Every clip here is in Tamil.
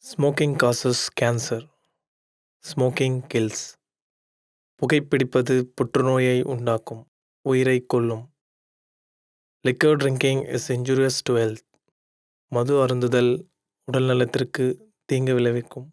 Smoking causes cancer. Smoking kills. புகைப்பிடிப்பது புற்றுநோயை உண்டாக்கும், உயிரைக் கொல்லும். Liquor drinking is injurious to health. மது அருந்துதல் உடல் நலத்திற்கு தீங்கு விளைவிக்கும்.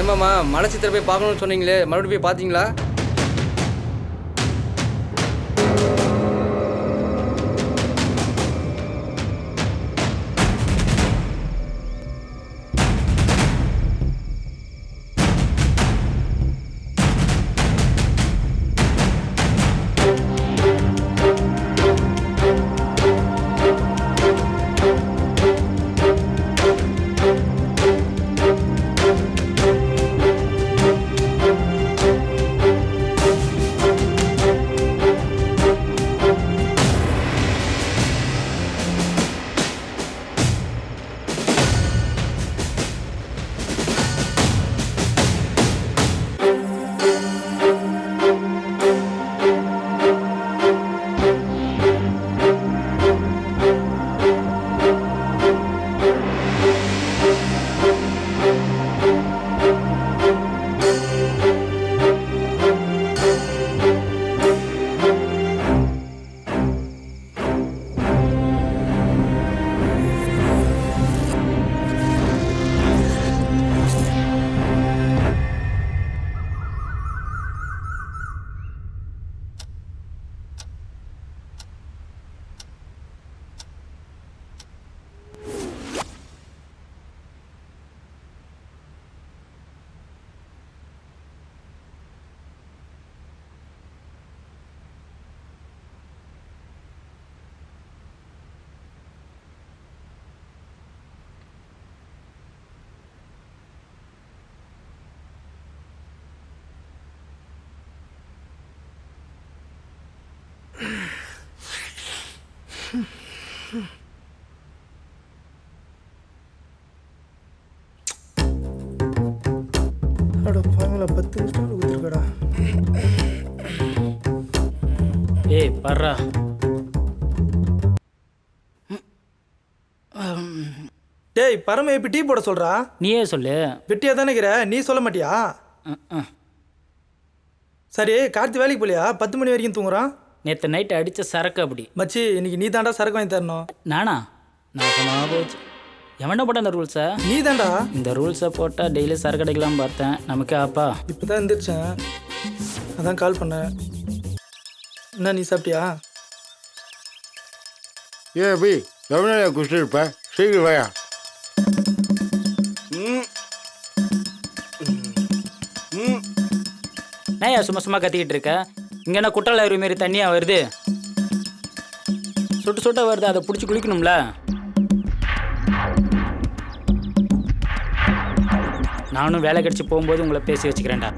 என்னம்மாம்மா மலை சித்திரை போய் பார்க்கணும்னு சொன்னீங்களே, மறுபடியும் போய் பார்த்தீங்களா? அட பாங்களா 10 நிமிஷம் ஊத்திருக்கடா. ஏய் பர்றா. டேய் பரம இப்ப டீ போட சொல்றா. நீயே சொல்லு. வெட்டியா தானே இருக்கிற, நீ சொல்ல மாட்டியா? சரி கார்த்தி வேலைக்கு போலியா? 10 மணி வரைக்கும் தூங்குறான். நேற்று நைட்டு அடித்த சரக்கு அப்படி. மச்சி இன்னைக்கு நீ தாண்டா சரக்கு வாங்கி தரணும். நானா? நான் சொன்னா போச்சு. எவன்டா போட்ட அந்த ரூல்ஸை? நீ தாண்டா. இந்த ரூல்ஸை போட்டால் டெய்லி சரக்கு அடிக்கலாம் பார்த்தேன். நமக்கு ஆப்பா. இப்போ தான் எந்திரிச்சேன், அதான் கால் பண்ணேன். என்ன நீ சாப்பிட்டியா? ஏன் அபி எவ்வளோ நேரம் குடிச்சிட்டு இருப்ப? சீக்கிரம் வாயா. நான் சும்மா சும்மா கத்திக்கிட்டு இருக்க. இங்கே என்ன குற்றால அருவி மாரி தண்ணியாக வருது? சுட்டு சுட்ட வருது, அதை பிடிச்சி குளிக்கணும்ல. நானும் வேலை கிடச்சி போகும்போது உங்களை பேசி வச்சுக்கிறேன்டா.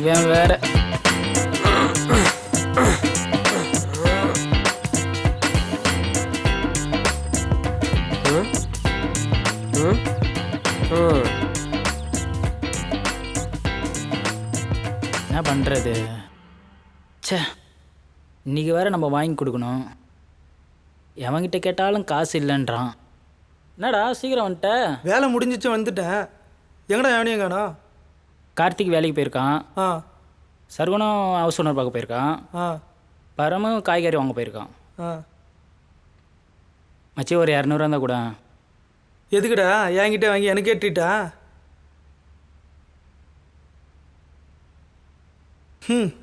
இவன் வேற என்ன பண்ணுறது? ச்சே, இன்னைக்கு வேற நம்ம வாங்கி கொடுக்கணும். எவன்கிட்ட கேட்டாலும் காசு இல்லைன்றான். என்னடா சீக்கிரம் வந்துட்ட? வேலை முடிஞ்சிச்சு வந்துட்டேன். எங்கடா எவனையும் காணோம்? கார்த்திக் வேலைக்கு போயிருக்கான். ஆ சர்வனும் ஹவுஸ் ஓனர் பார்க்க போயிருக்கான். ஆ பரமும் காய்கறி வாங்க போயிருக்கான். ஆ மச்சி ஒரு 200 இருந்தால் கூட. எதுக்குடா என்கிட்ட வாங்கி எனக்கு கேட்டுட்டா?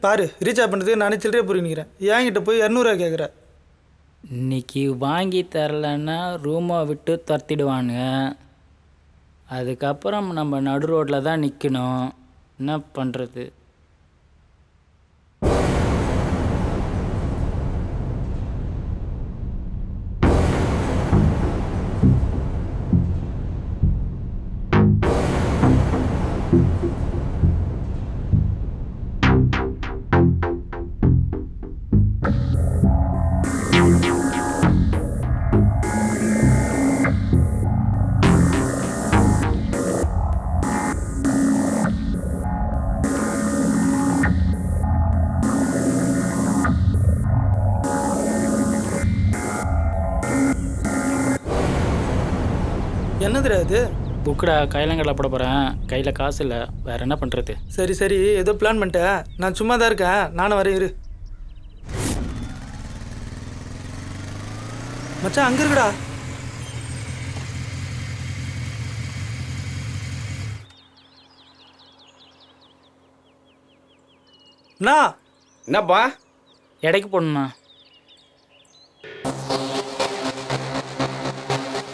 பாரு ரீசார்ஜ் பண்ணுறதுக்கு நானே சில்லறையே புரிஞ்சுக்கிறேன். என்கிட்ட போய் 200 கேட்குற. இன்னைக்கு வாங்கி தரலன்னா ரூமை விட்டு துரத்திடுவானுங்க. அதுக்கப்புறம் நம்ம நடு ரோட்டில் தான் நிற்கணும். என்ன பண்ணுறது? என்னதுடா இது? புக்குடா கையிலங்கடல போட போகிறேன். கையில் காசு இல்லை, வேறு என்ன பண்ணுறது? சரி சரி ஏதோ பிளான் பண்ணிட்டேன். நான் சும்மா தான் இருக்கேன். நானும் வரேன் இரு. மச்சான் அங்கே இருக்குடா. என்னப்பா? எடைக்கு போடணுண்ணா.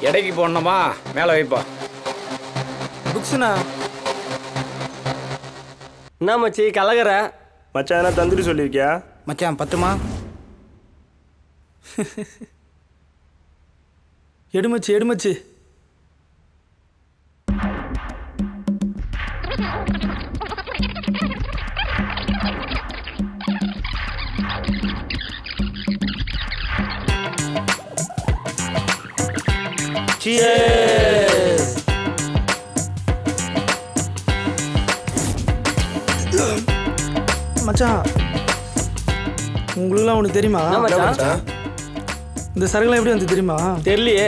எடைக்கு போடணுமா? மேலே வைப்பா. புக்ஸ்ண்ணா. என்ன மச்சி கலகிற? மச்சான் என்ன தந்துரி சொல்லியிருக்கியா? மச்சான் பத்துமா? எடுமச்சி எடுமச்சி. மச்சான் உங்களுக்குலாம் ஒன்று தெரியுமா? இந்த சரக்குலாம் எப்படி வந்து தெரியுமா? தெரியலையே.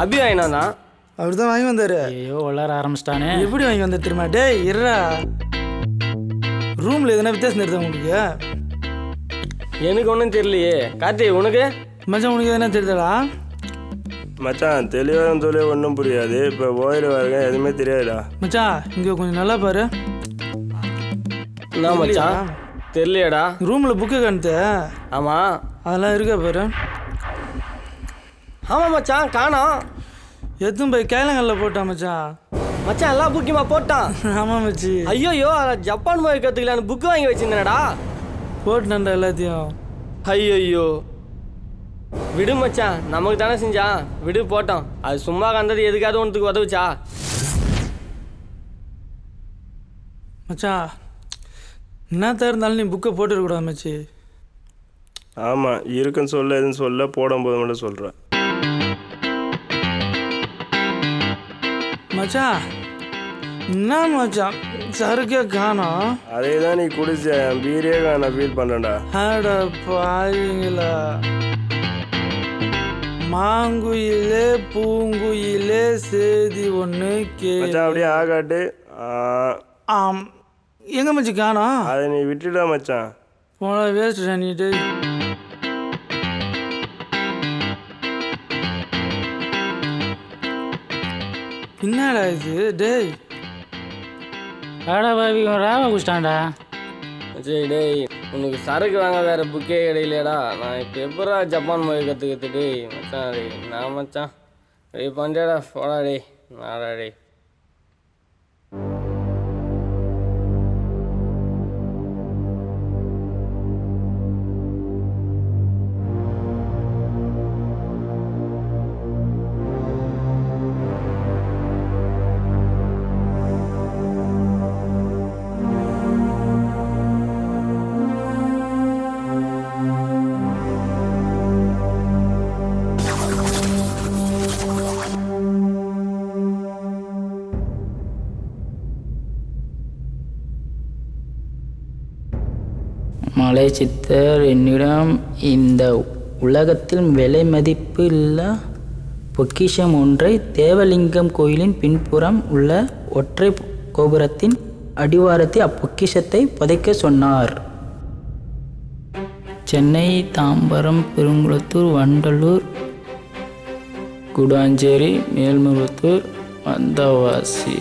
அபி வாங்கினா அவர் தான் வாங்கி வந்தாரு. ஐயோ வளர ஆரம்பிச்சிட்டானே. எப்படி வாங்கி வந்தார் தெரியுமா? டேய் இருடா. ரூமில் எதனா வித்தியாசம் தெரியுதா உங்களுக்கு? எனக்கு ஒன்றும் தெரியலையே. கார்த்திக் உனக்கு? மச்சான் உனக்கு எதனா தெரியுதாடா? மச்சான் தெளிவாக தொழில் ஒன்றும் புரியாது. இப்போ ஓயில் வரங்க எதுவுமே தெரியாதுடா. மச்சான் இங்கே கொஞ்சம் நல்லா பாரு. என்ன மச்சான் தெரியலையாடா? ரூமில் புக்கு காணுது. ஆமாம் அதெல்லாம் இருக்கா பாரு. ஆமாம் மச்சான் காணோம். எதுவும் போய் கைலங்கல்ல போட்டான் மச்சான். மச்சான் எல்லா புக்கையுமா போட்டான்? ஆமாம் மச்சி. ஐயோயோ ஜப்பான் மொழி கற்றுக்கலான்னு புக்கு வாங்கி வச்சிருந்தேனடா. போட்டுனண்டா எல்லாத்தையும். ஐயோயோ விடு மச்சான், நமக்கு தானே செஞ்சான். விடு போட்டோம். அது சும்மா கண்டது எதுக்காவது ஒன்றுக்கு உதவுச்சா? மச்சான் என்னத்தான் இருந்தாலும் நீ புக்கை போட்டுருக்கூடாது மச்சி. ஆமாம் இருக்குன்னு சொல்ல எதுன்னு சொல்ல போடும்போது மட்டும் சொல்கிறேன். மச்சான் என்ன மச்சான் சருக்கே காணோம்? அதே தான் நீ குடிச்ச பீரே நான் ஃபீல் பண்ணுறேன்டா. ஆட பாருங்களா. மாங்குயிலே பூங்குயிலே சேதி ஒன்று மச்சான் அப்படியே ஆகாட்டு. ஆம் எங்க மச்சி காணோம்? அதை நீ விட்டுடா மச்சான். போன வேஸ்ட் பண்ணிட்டு. என்னடா இது? டேய் ஆடா பாவி ராவ குடிச்சிட்டான்டா. சரி டேய் உனக்கு சரக்கு வாங்க வேற புக்கே கிடையிலடா. நான் இப்போ எப்படா ஜப்பான் மொழி கற்றுக்கிறதுக்கு மச்சான்? டே நான் மச்சான் டேய் பண்டேடா போடா டே நாடா டே. மலை சித்தர் என்னிடம் இந்த உலகத்தில் விலை மதிப்பு இல்லா பொக்கிஷம் ஒன்றை தேவலிங்கம் கோயிலின் பின்புறம் உள்ள ஒற்றை கோபுரத்தின் அடிவாரத்தில் அப்பொக்கிஷத்தை புதைக்க சொன்னார். சென்னை, தாம்பரம், பெருங்குளத்தூர், வண்டலூர், குடாஞ்சேரி, மேல்மருவத்தூர், வந்தவாசி.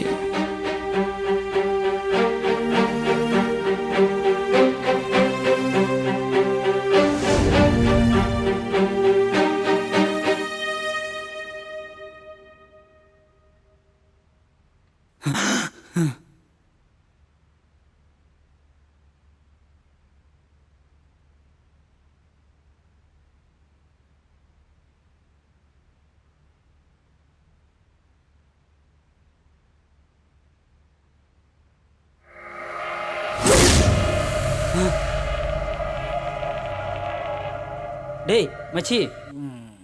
டேய் மச்சி,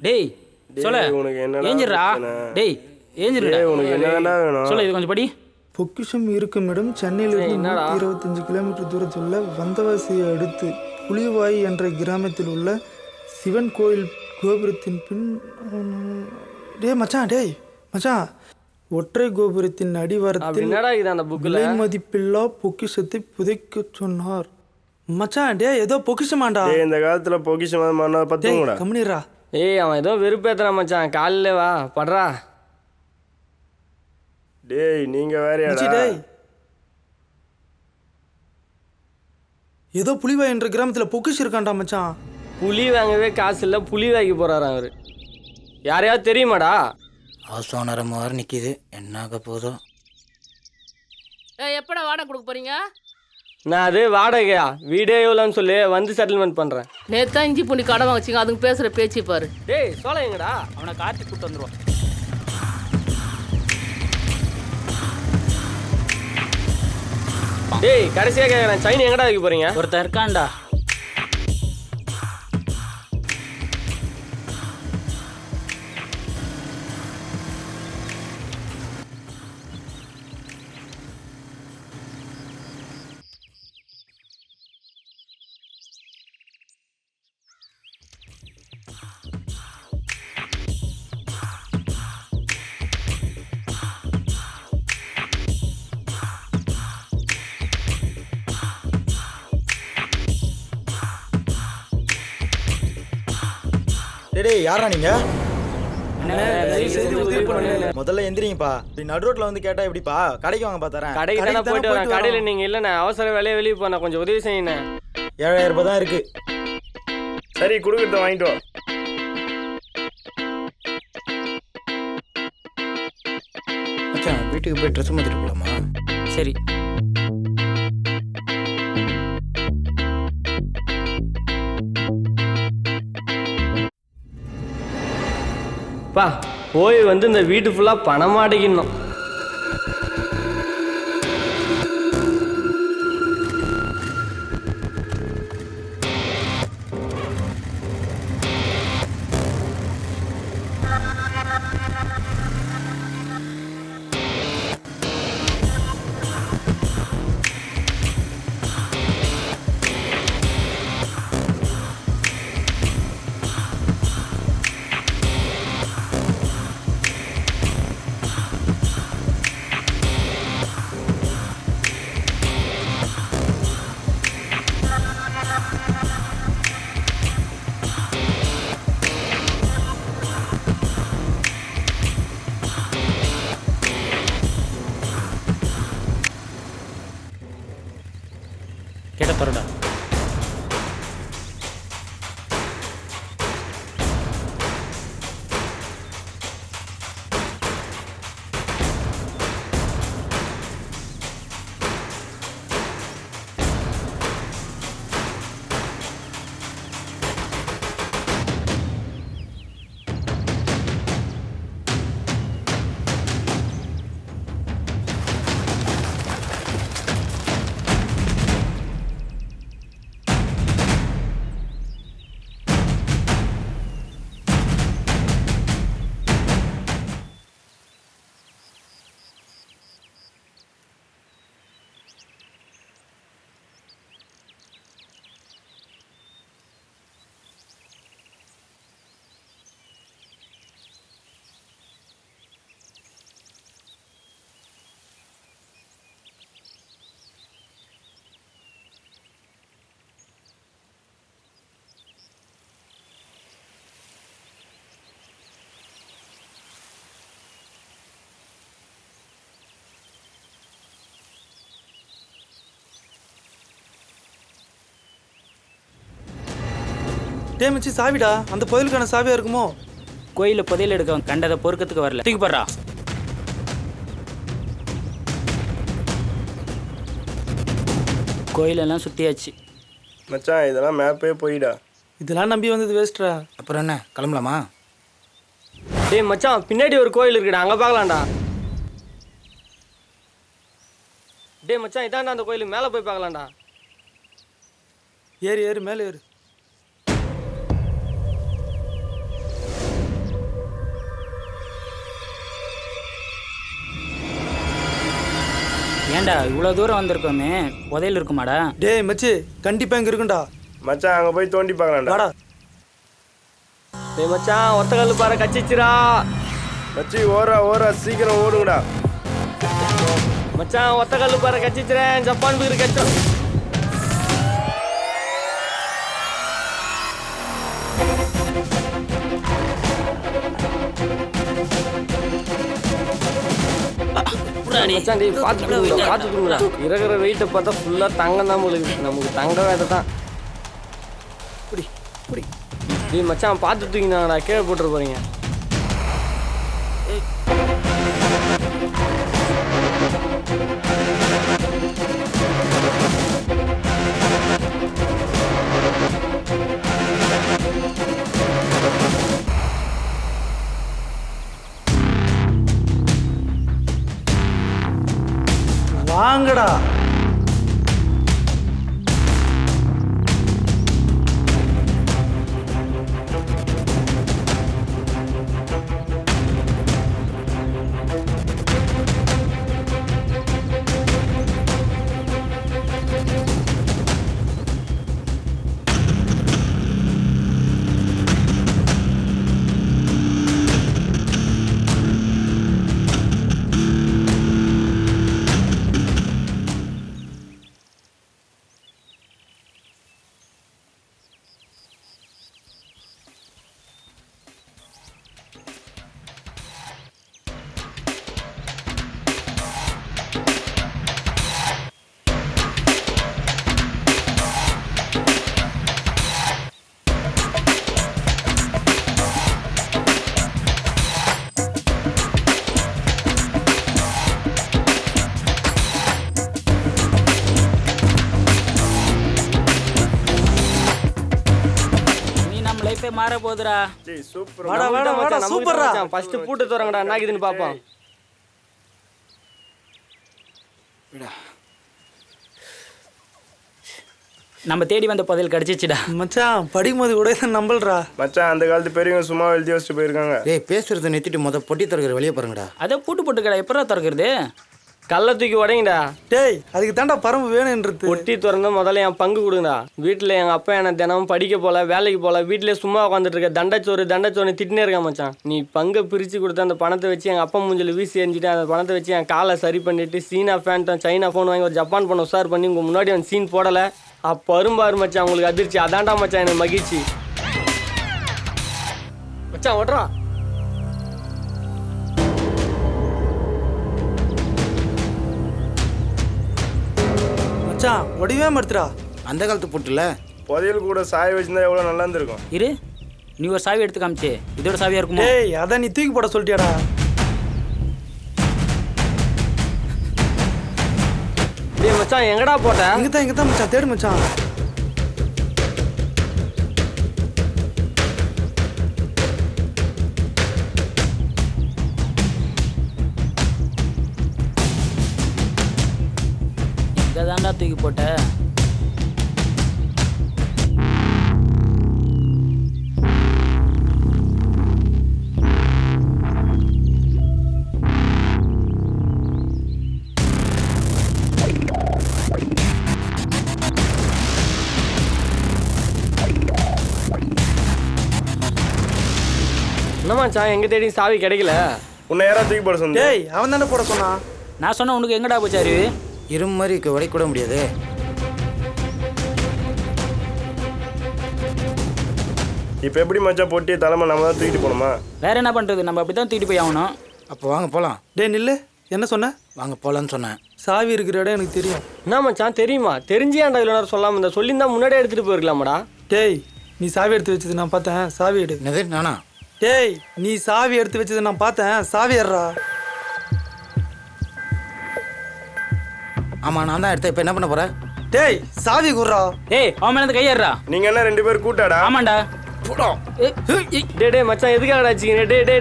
டேய் சொல்ல உனக்கு என்னடா ஏஞ்சிரா, பிரச்சனை? டேய் ஏஞ்சிருடா. டேய், உனக்கு என்னடா வேணும்? சொல்ல இது கொஞ்சம் படி. பொக்கிஷம் இருக்கும் இடம் சென்னையிலிருந்து 125 கிலோமீட்டர் தூரத்தில் உள்ள வந்தவாசியை அடுத்து புலிவாய் என்ற கிராமத்தில் உள்ள சிவன் கோயில் கோபுரத்தின் பின். டேய் மச்சான் ஒற்றை கோபுரத்தின் அடிவாரத்தில் என்னடா இது அந்த புக்கில் விலை மதிப்பில்லா பொக்கிஷத்தை புதைக்க சொன்னார். மச்சான் டேய் ஏதோ பொக்கிஷமாண்டா. டேய் இந்த காலத்துல பொக்கிஷமா பத்துங்கடா. கம்முனிரா. ஏய் அவன் ஏதோ வெறுப்பேத்துறான் மச்சான். காலையில் வா படுறா. டேய் நீங்க வேறயாடா? டேய் ஏதோ புலிவாய் என்ற கிராமத்தில் பொக்கிஷம் இருக்கான்டா மச்சான். புலி வாங்கவே காசு இல்லை, புலி வாங்கி போகிறாராம் அவர். யாரையாவது தெரியுமாடா? ஹவுஸ் ஓனர் மாதிரி நிற்கிது, என்னாக போதோ. எப்படா வாடகை கொடுக்க போறீங்க? நான் அது வாடகையா வீடே எவ்வளோன்னு சொல்லி வந்து செட்டில்மெண்ட் பண்ணுறேன். நேத்தான் இஞ்சி பூண்டி கடை வச்சுங்க, அதுங்க பேசுகிற பேச்சு பாரு. டேய் சோழ எங்கடா? அவனை கார்த்தி கூப்பிட்டு வந்துடுவான். டேய் கடைசியாக கேட்குறேன், சைனி எங்கடா வைக்க போகிறீங்க? ஒருத்தன் இருக்கான்டா. டேய் யாரா நீங்க? உதவி பண்ணுங்க. முதல்ல எந்திரிங்கப்பா. நடு ரோட்ல வந்து கேட்டா எப்படிப்பா? கடைக்கு வாங்க பாத்தறேன். கடைக்கு தானே போயிட்டு வரேன். கடையில் நீங்கள் இல்லைண்ணே, அவசர வேலையை வெளியே போனேன், கொஞ்சம் உதவி செய்யுண்ணே. 7000 ரூபாய் தான் இருக்கு. சரி கொடுக்கறத வாங்கிட்டு வா. மச்சான் வீட்டுக்கு போய் ட்ரெஸ் மாத்திட்டு போலாமா? சரி பா போய் வந்து இந்த வீட்டு ஃபுல்லாக பணமாட்டிக்கணும். டே மச்சி சாவிடா, அந்த புதையலுக்கான சாவியா இருக்குமோ? கோயிலில் புதையல் எடுக்க கண்டதை பொறுக்கிறதுக்கு வரல, தூக்கி போடுறா. கோயிலெல்லாம் சுற்றியாச்சு மச்சான் இதெல்லாம் மேப்பே போயிடா. இதெல்லாம் நம்பி வந்தது வேஸ்ட்ரா. அப்புறம் என்ன கிளம்பலாமா? டேய் மச்சான், பின்னாடி ஒரு கோயில் இருக்குடா, அங்கே பார்க்கலாம்டா. டேய் மச்சான், இதான்டா அந்த கோயிலுக்கு மேலே போய் பார்க்கலாம்டா. ஏறு ஏறு மேலே ஏறு. ஏன்டா இவ்வளோ தூரம் வந்திருக்கோமே, புதையல் இருக்குமாடா? டேய் மச்சி, கண்டிப்பா இங்க இருக்குண்டா. மச்சான் அங்கே போய் தோண்டி பார்க்கலாம்டா. வாடா. டேய் மச்சான், ஒத்த கல்லு பாறை கச்சிச்சிரா. மச்சி ஓரா சீக்கிரம் ஓடுங்கடா. மச்சான், ஒத்த கல்லு பாறை கச்சிச்சிரேன், ஜப்பான் பீர் கச்சோம். மச்சான், டேய் பார்த்துட்டுங்களா, இருக்கிற வெயிட்டை பார்த்தா ஃபுல்லாக தங்கம் தான் உங்களுக்கு. நமக்கு தங்க வேலை தான். டேய் மச்சான், பார்த்து தூக்கினாங்கடா, கீழே போட்டுரு போறீங்க. வாங்கடா. லைஃபே மாற போகுதுடா. டேய் சூப்பர். வாடா வாடா வாடா, சூப்பர்ரா. ஃபர்ஸ்ட் பூட்டு தரங்கடா, என்ன ஆகுதுன்னு பாப்போம். நம்ம தேடி வந்த புதையல் கிடைச்சிச்சுடா. மச்சான், படிக்கும்போது கூட நம்பல்றா. மச்சான் அந்த காலத்து பெரியவங்க சும்மா எழுதி வச்சுட்டு போயிருக்காங்க. டேய் பேசுறதை நிறுத்திட்டு பொட்டி திறக்கிற வெளியே பாருங்கடா. அதை பூட்டு போட்டுக்கடா, எப்படா திறக்கிறது? கல்லை தூக்கி உடைங்கடா. டேய், அதுக்கு தாண்டா பரம்பு வேணுன்றது. ஒட்டி திறந்து முதல்ல என் பங்கு கொடுங்கடா. வீட்டில் எங்கள் அப்பா என்ன தினமும் படிக்க போல, வேலைக்கு போல, வீட்டிலே சும்மா உட்காந்துட்டு இருக்க, தண்டச்சோறு திட்டினே இருக்கா மச்சான். நீ பங்கை பிரித்து கொடுத்து அந்த பணத்தை வச்சு எங்கள் அப்பா மூஞ்சில் வீசி எரிஞ்சிட்டு, அந்த பணத்தை வச்சு என் காலை சரி பண்ணிட்டு, சீனா ஃபேண்ட்டும் சைனா ஃபோன் வாங்கி ஒரு ஜப்பான் ஃபோன் உஷார் பண்ணி உங்கள் முன்னாடி வந்து சீன் போடலை. அப்போ அரும்பாரு மச்சான், உங்களுக்கு அதிர்ச்சி. அதான்டா மச்சான் எனக்கு மகிழ்ச்சி. மச்சான் ஓட்டுறா. மச்சான், ஒடிவே மறுத்துடா. அந்த காலத்து பொட்டுல புதையல் கூட சாய வச்சிருந்தா எவ்வளோ நல்லா இருந்திருக்கும். இரு, நீ ஒரு சாவி எடுத்து காமிச்சு, இதோட சாவியா இருக்குமா? டேய், அதான் நீ தூக்கி போட சொல்லிட்டியாடா. டேய் மச்சான், எங்கடா போட்ட? இங்க தான் மச்சான், தேடு மச்சான். இங்கே தான்டா தூக்கி போட்ட. என்ன மச்சான், எங்க தேடி சாவி கிடைக்கல? உன்னை யாராவது தூக்கி போட சொன்னேன். டேய், அவன் தானே போட சொன்னான். நான் சொன்ன உனக்கு எங்கடா போச்சு அறிவு? இரும்பு மாதிரி உடைக்கூட முடியாது. இப்போ எப்படி மச்சான் பொட்டி தலைமை நம்ம தான் தூக்கிட்டு போகணுமா? வேற என்ன பண்றது, நம்ம அப்படித்தான் தூக்கிட்டு போய் ஆகணும். அப்போ வாங்க போகலாம். டேய் நில்லு, என்ன சொன்ன? வாங்க போகலான்னு சொன்னேன். சாவி இருக்கிற இடம் எனக்கு தெரியும். என்ன மச்சான் தெரியுமா? தெரிஞ்சே ஆண்டா இவ்வளோ நேரம் சொல்லாமல் இருந்தா, சொல்லியிருந்தா முன்னாடியே எடுத்துகிட்டு போயிருக்கலாமாடா. டேய், நீ சாவி எடுத்து வச்சது நான் பார்த்தேன், சாவி எடு. என்னது நானா? டேய் நீ சாவி எடுத்து வச்சது நான் பார்த்தேன், சாவி ஏறா. ஆமா நான் தான் எடுத்தேன். இப்போ என்ன பண்ண போற? டேய் சாவி குர்றா. ஏய் அவன் மேல இருந்து கையேறா. நீங்க என்ன 2 பேர் கூட்டாடா? ஆமாண்டா. டே மச்சான் எதுக்காக அடிச்சிங்க? டே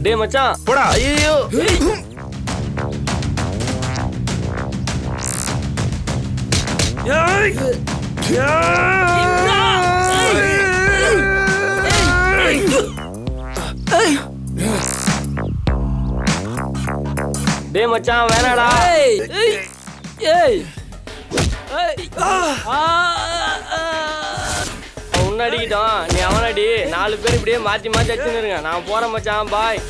டே மச்சான் போடா. ஐயோ டே மச்சான் வேணாடா. அவன் அடிக்கிட்டான், நீ அவனடி. 4 பேர் இப்படியே மாத்தி மாத்தி அடிச்சுன்னு இருங்க. நான் போறேன் மச்சான், பாய்.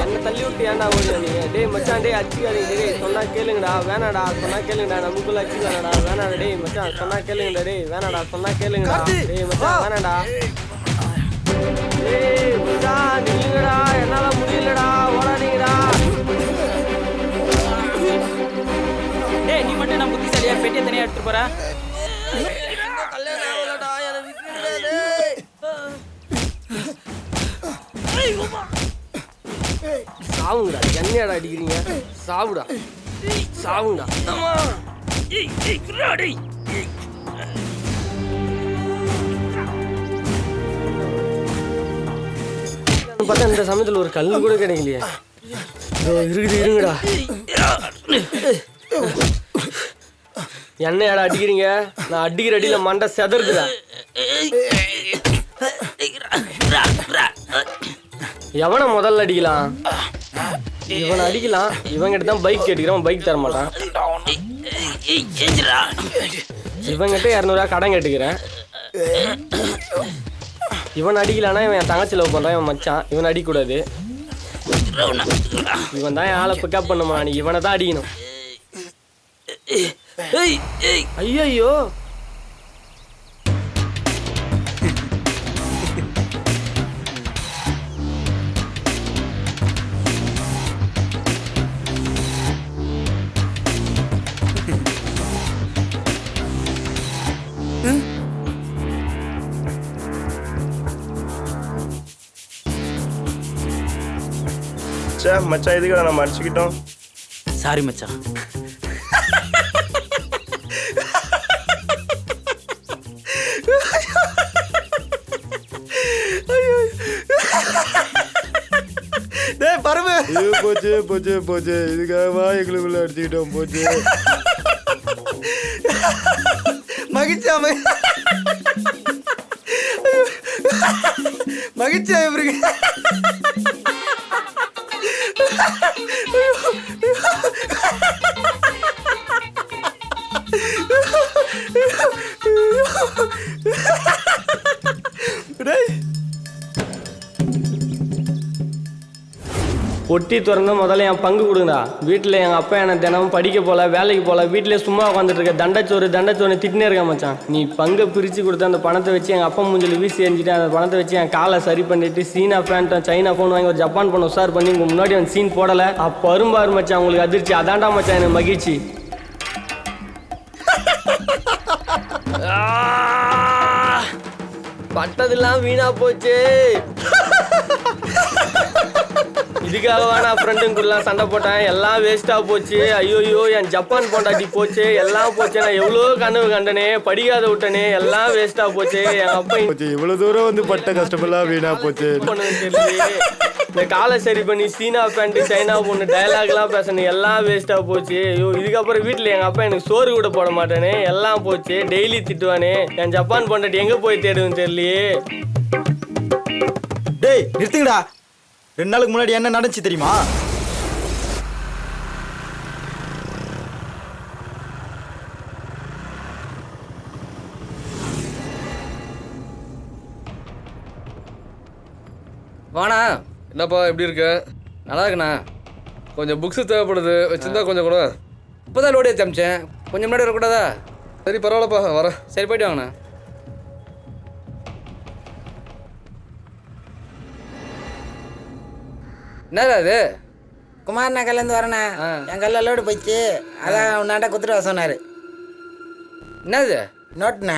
என்ன தள்ளி விட்டு ஏன்டா ஓடுற நீ? டேய் மச்சான் டேய் அடிச்சுக்காதீங்க. டேய் சொன்னா கேளுங்கடா. வேணாடா சொன்னா கேளுங்கடா. நமக்குள்ள அடிச்சுக்காதடா. வேணாடா டேய் மச்சான் சொன்னா கேளுங்கடா. டேய் வேணாடா சொன்னா கேளுங்கடா. டேய் மச்சான் வேணாடா. டேய் மச்சான் நில்லுங்கடா. என்னால முடியலடா. ஓடாதீங்கடா. டேய் நீ மட்டும் நான் புத்திசாலியா பெட்டியை தனியா எடுத்துட்டு போற? கல்யாணம் ஆகலடா. எனக்கு விட்டுடுடா டேய். சாவுங்கடா. என்னையாடா அடிக்கிறீங்க? சாவுடா சாவுங்கடா. பார்த்தா இந்த சமயத்தில் ஒரு கல் கூட கிடைக்கலையே. இருக்குது இருங்கடா. என்னையாடா அடிக்கிறீங்க? நான் அடிக்கிற அடியில் மண்டை செதறுதுடா. எவனை முதல்ல அடிக்கலாம்? இவனை அடிக்கலாம். இவங்கிட்ட தான் பைக் கேட்டுக்கிறேன், பைக் தர மாட்டான். இவங்கிட்ட 200 ரூபா கடன் கேட்டுக்கிறேன். இவன் அடிக்கலான்னா இவன் என் தங்கச்சி லவ் பண்ணுறான், இவன் மச்சான். இவன் அடிக்கூடாது. இவன் தான் என் ஆளை பிக்கப் பண்ணுமா. நீ இவனை தான் அடிக்கணும். ஐயோ மச்சான் இதுக்கு நம்ம அடிச்சுக்கிட்டோம். சாரி மச்சான். டேய் பரம போச்சு போச்சு போச்சு. இதுக்காகவா எங்களுக்குள்ள அடிச்சுக்கிட்டோம்? போச்சு. மகிழ்ச்சியா மகிழ்ச்சியா இவருக்கு. பொட்டி திறந்து முதல்ல என் பங்கு கொடுங்கடா. வீட்டில் எங்கள் அப்பா என்னை தினமும் படிக்க போகல, வேலைக்கு போகல, வீட்டிலே சும்மா உட்காந்துட்டு இருக்க. தண்டச்சோறு திட்டினே இருக்கேன் மச்சான். நீ பங்கை பிரித்து கொடுத்து அந்த பணத்தை வச்சு எங்கள் அப்பா மூஞ்சில் வீசி எறிஞ்சிட்டு அந்த பணத்தை வச்சு என் காலை சரி பண்ணிட்டு சீனா ஃபேண்ட்டும் சைனா ஃபோன் வாங்கி ஒரு ஜப்பான் ஃபோன் உஷார் பண்ணி உங்கள் முன்னாடி வந்து சீன் போடலை. அப்போ வரும்பாரு மச்சான் உங்களுக்கு அதிர்ச்சி. அதான்டா மச்சான் எனக்கு மகிழ்ச்சி. பட்டதெல்லாம் வீணா போச்சு. இதுக்காகவா நான் ஃப்ரெண்டுக்குள்ளலாம் சண்டை போட்டேன். எல்லாம் வேஸ்ட்டாக போச்சு. ஐயோயோ என் ஜப்பான் பொண்டாட்டி போச்சு. எல்லாம் போச்சு. நான் எவ்வளோ கனவு கண்டனே, படிக்காத விட்டனே. எல்லாம் வேஸ்ட்டாக போச்சு. என் அப்பா இவ்வளவு தூரம் வந்து பட்ட கஷ்டமெல்லாம் வீணா போச்சு. பண்ணுன்னு தெரியல. இந்த காலை சரி பண்ணி சீனா பேண்ட் சைனா பொண்ணு டயலாக்லாம் பேசணும். எல்லாம் வேஸ்ட்டாக போச்சு. ஐயோ இதுக்கப்புறம் வீட்டில் எங்கள் அப்பா எனக்கு சோறு கூட போட மாட்டேனே. எல்லாம் போச்சு. டெய்லி திட்டுவானே. என் ஜப்பான் பொண்டாட்டி எங்கே போய் தேடுன்னு தெரியலையே. டேய் நிறுத்துங்கடா. 2 நாளுக்கு முன்னாடி என்ன நடந்துச்சு தெரியுமா? வாண்ணா. என்னப்பா எப்படி இருக்க? நல்லா இருக்குண்ணா. கொஞ்சம் புக்ஸ் தேவைப்படுது, வச்சிருந்தா கொஞ்சம் கூட. இப்போ தான் லோடு ஏற்றி அமிச்சேன், கொஞ்சம் முன்னாடி வரக்கூடாதா? சரி பரவாயில்லப்பா, வரேன். சரி போயிட்டு வாங்கண்ணா. என்னடா அது? குமார் நகர்லேருந்து வரேண்ணே. என் கல்ல லோடு போயிடுச்சு, அதான் உன்னாண்ட குத்துட்டு வர சொன்னார். என்னது? நோட்டுண்ணே.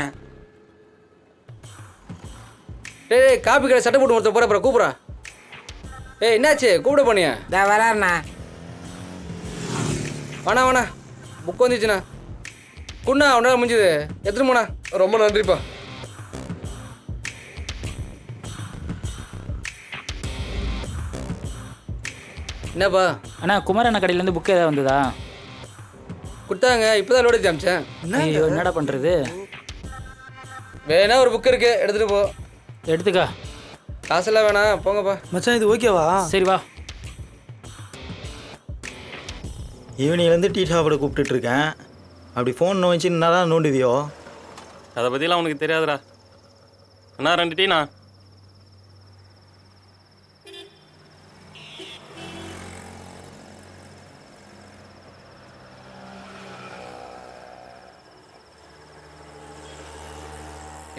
டேய் காப்பி கடை சட்டை போட்டு ஒருத்தர் போகிற அப்புறம் கூப்பிட்றா. ஏய் என்னாச்சு கூப்பிட போனியா? இதா வராருண்ணா. வேணா வேணா புக் வந்துச்சுண்ணா. குண்ணா உன்னால முடிஞ்சுது, எடுத்துட்டு போண்ணா. ரொம்ப நன்றிப்பா. என்னப்பா? அண்ணா குமாரண்ணா கடையிலேருந்து புக்கு ஏதாவது வந்ததா? கொடுத்தாங்க, இப்போ தான் லோடு ஏற்றி அமிச்சேன். ஐயோ என்னடா பண்ணுறது? வேணா ஒரு புக் இருக்கு, எடுத்துகிட்டு போ. எடுத்துக்கா. காசெல்லாம் வேணாம், போங்கப்பா. மச்சான் இது ஓகேவா? சரி வா. ஈவினிங்லேருந்து டீ சாப்பிட கூப்பிட்டுட்டு இருக்கேன். அப்படி ஃபோன் நோய்ச்சி என்ன தான் நோண்டுவியோ? அதை பற்றிலாம் உனக்கு தெரியாதுடா. அண்ணா 2 டீண்ணா.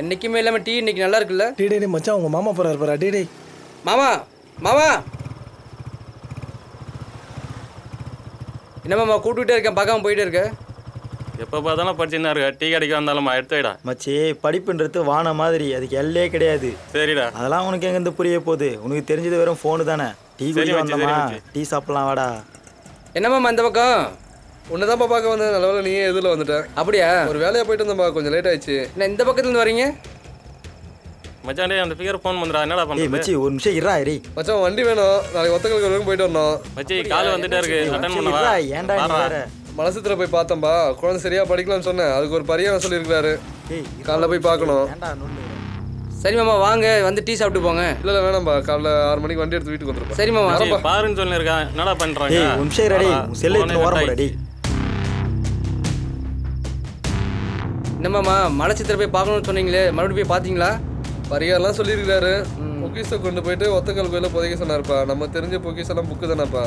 என்றைக்குமே இல்லாமல் டீ இன்னைக்கு நல்லா இருக்குல்ல? டே மச்சான் உங்கள் மாமா போகிறாரு பாரா. டே மாமா மாமா என்ன மாமா கூப்பிட்டுட்டே இருக்கேன், பார்க்காம போயிட்டே இருக்க? எப்போ பார்த்தாலும் படிச்சுன்னா இருக்க. டீ கடைக்கு வந்தாலும்மா எடுத்து வைடா. மச்சி படிப்புன்றது வான மாதிரி, அதுக்கு எல்லையே கிடையாது. சரிடா. அதெல்லாம் உனக்கு எங்கேருந்து புரிய போகுது? உனக்கு தெரிஞ்சது வெறும் ஃபோனு தானே. டீ குடிக்க மச்சி, வந்தோமா, சரி மச்சி. டீ சாப்பிட்லாம் வாடா. என்ன மாமா இந்த பக்கம்? உன்னதான்ப்பா பார்க்க வந்தேன், நல்ல வேளை நீயே எதில் வந்துட்டேன். அப்படியா? ஒரு வேலையாக போயிட்டு வந்தேன்ப்பா, கொஞ்சம் லேட் ஆயிடுச்சு. என்ன இந்த பக்கத்துலேருந்து வரீங்க? மச்சான் டேய் அந்த ஃபிகர் ஃபோன் பண்ணுறா. என்னடா ஏய் பண்ணுறது? மச்சி ஒரு நிமிஷம் இருடா. ஏறி மச்சான் வண்டி வேணும், நாளைக்கு ஒத்தக்கலுக்கு வரைக்கும் போயிட்டு வரணும். மச்சி கால் வந்துட்டே இருக்கு, அட்டன் பண்ணவா? இருடா, ஏன்டா நீ வாடா. வேற? மனசுத்துல போய் பார்த்தேன்பா, குழந்தை சரியா படிக்கலாம்னு சொன்னேன், அதுக்கு ஒரு பரிகாரம் சொல்லியிருக்காரு. ஏய் காலைல போய் பார்க்கணும். ஏன்டா நோண்டு? சரி மாமா வாங்க, வந்து டீ சாப்பிட்டு போங்க. இல்லை வேணாம்பா, காலைல 6 மணிக்கு வண்டி எடுத்து வீட்டுக்கு வந்துருப்பா. சரி மாமா. மச்சி, பாருன்னு சொல்லியிருக்கேன். என்னடா பண்ணுறாங்க? ஏய் ஒரு நிமிஷம் இருடா. உன் செல்லை எடுத்துன்னு ஓரம் போடா. டேய் என்ன மாமா மலைச்சித்திர போய் பார்க்கணும்னு சொன்னீங்களே, மறுபடியும் போய் பார்த்தீங்களா? பரிகாரம்லாம் சொல்லியிருக்காரு. பொக்கிஷை கொண்டு போயிட்டு ஒத்தக்கல் கோயில புதைக்க சொன்னார்ப்பா. நம்ம தெரிஞ்ச பொக்கிஷெல்லாம் புக்கு தானேப்பா.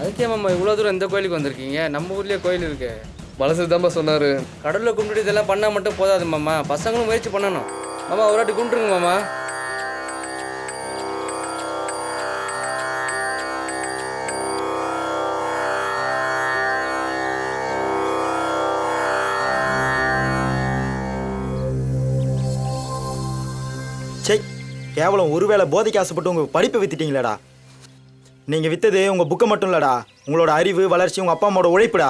அதுக்கே மாமா இவ்வளோ தூரம் இந்த கோயிலுக்கு வந்திருக்கீங்க? நம்ம ஊர்லேயே கோயில் இருக்கு. மனசு தான்ப்பா சொன்னாரு. கடலில் கும்பிட்டு இதெல்லாம் பண்ணால் மட்டும் போதாது மாமா, பசங்களும் முயற்சி பண்ணணும். மாமா ஒரு வாட்டி கும்பிட்டுருங்க மாமா. சே கேவலம் ஒருவேளை போதைக்கு ஆசைப்பட்டு உங்கள் படிப்பை வித்துட்டீங்களாடா. நீங்கள் விற்றது உங்கள் புக்கை மட்டும் இல்லைடா, உங்களோட அறிவு வளர்ச்சி, உங்கள் அப்பா அம்மாவோட உழைப்புடா.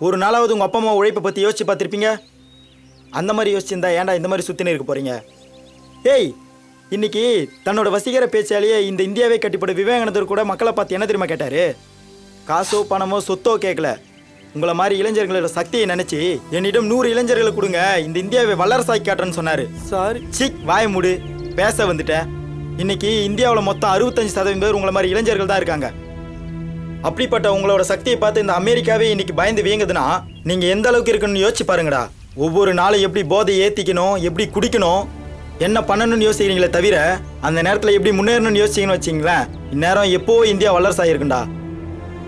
ஒரு நாளாவது உங்கள் அப்பா அம்மா உழைப்பை பற்றி யோசிச்சு பார்த்துருப்பீங்க. அந்த மாதிரி யோசிச்சிருந்தா ஏன்டா இந்த மாதிரி சுற்றினு இருக்க போகிறீங்க? ஏய் இன்னைக்கு தன்னோட வசீகர பேச்சாலேயே இந்த இந்தியாவே கட்டிப்பட விவேகானந்தர் கூட மக்களை பார்த்து என்ன தெரியுமா கேட்டார்? காசோ பணமோ சொத்தோ கேட்கல, உங்களை மாதிரி இளைஞர்களோட சக்தியை நினச்சி என்னிடம் 100 இளைஞர்களை கொடுங்க, இந்த இந்தியாவை வல்லரசாக்கி காட்டுறேன்னு சொன்னார். சாரி. சிக் வாய மூடு, பேச வந்துட்டேன். இன்னைக்கு இந்தியாவில் மொத்தம் 65% பேர் உங்களை மாதிரி இளைஞர்கள் தான் இருக்காங்க. அப்படிப்பட்ட உங்களோட சக்தியை பார்த்து இந்த அமெரிக்காவே இன்னைக்கு பயந்து வீங்குதுன்னா நீங்கள் எந்த அளவுக்கு இருக்குன்னு யோசிச்சு பாருங்கடா. ஒவ்வொரு நாளும் எப்படி போதை ஏற்றிக்கணும், எப்படி குடிக்கணும், என்ன பண்ணணும்னு யோசிக்கிறீங்களே தவிர அந்த நேரத்தில் எப்படி முன்னேறணும்னு யோசிச்சிங்கன்னு வச்சிங்களேன், இந்நேரம் எப்போ இந்தியா வல்லரசாயிருக்குண்டா.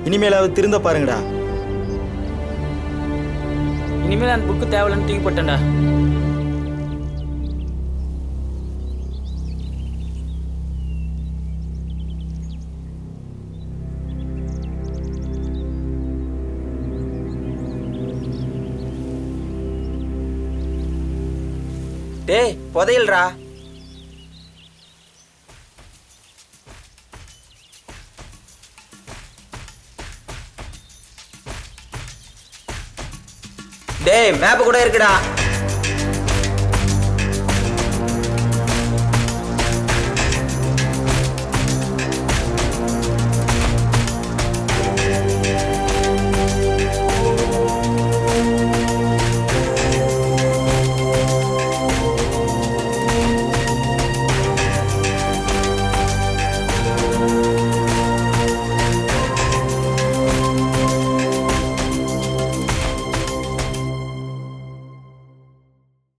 இனிமேலாவது திருந்த பாருங்கடா. இனிமேல் அந்த புக்கு தேவையில்லைன்னு தூக்கி போட்டேன்டா. டேய் புதையல்ரா. டேய் மேப்பு கூட இருக்குடா.